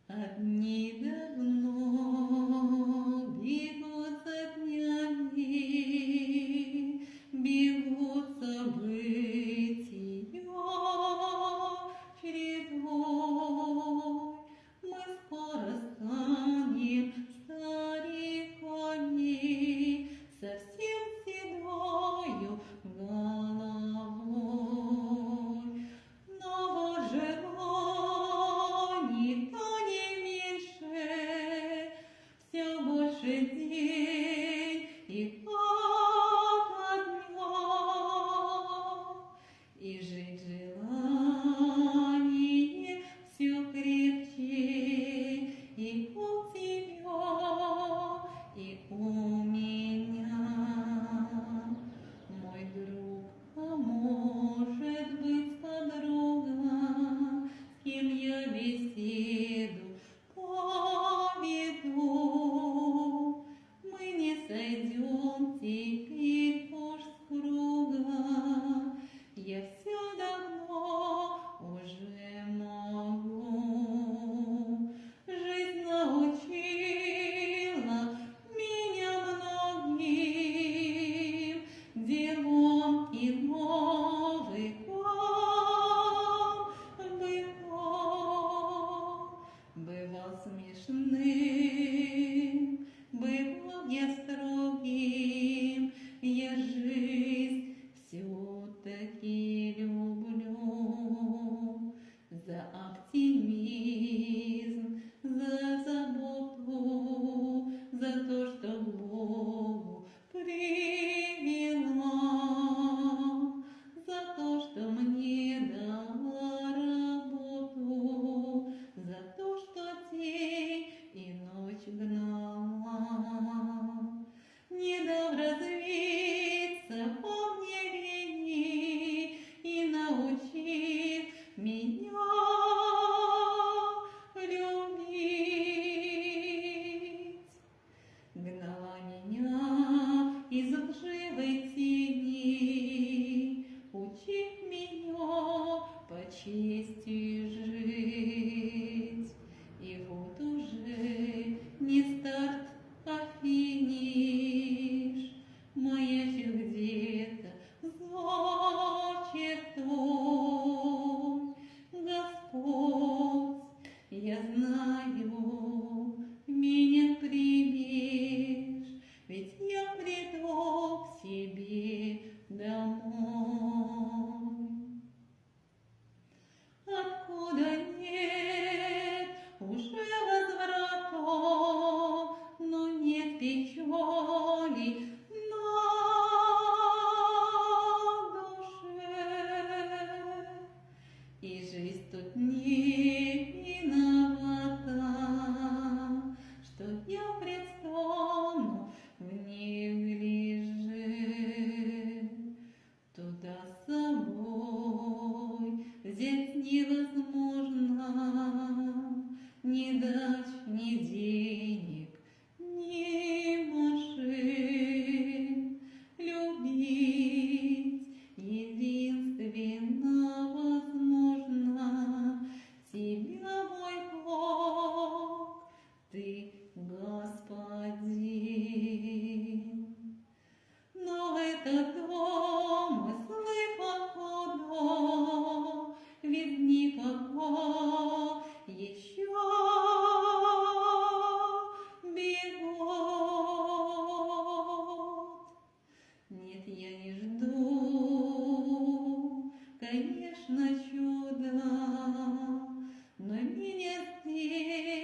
Одни давно бегут за днями, бегут события чередой. Мы скоро станем стариками, совсем седою головой. Но желаний то не меньше, все больше день и как дня, и жить желание все крепче и у тебя, и у меня. Мой друг, а может быть подруга, с кем я беседу поведу. Мы не сойдем теперь уж с круга, я все давно уже могу. Жизнь научила меня многим делом и новым бывал смешным, бывал я строгим, я жизнь все-таки люблю за оптимизм, за заботу, за то, что к Богу привела, за то, что мне дала работу, за то, что день и ночь гнала. Не дав развиться он мне лени и научил меня любить. Гнала меня из лживой тени, учив меня по чести жить. И вот уже не старт, а финиш, маячит где-то за чертой. Господь, я знаю, меня примешь, ведь я приду к себе домой. Откуда нет уже возврата, но нет печали на душе, и жизнь тут не виновата, что я предстану в неглиже. Туда с собой взять невозможно ни дач, ни денег, ни машин. Любить единственно возможно тебя, мой Бог, ты господин. Но это домыслы походу, ведь никого еще бегут. Нет, я не жду, конечно, чуда, но меня здесь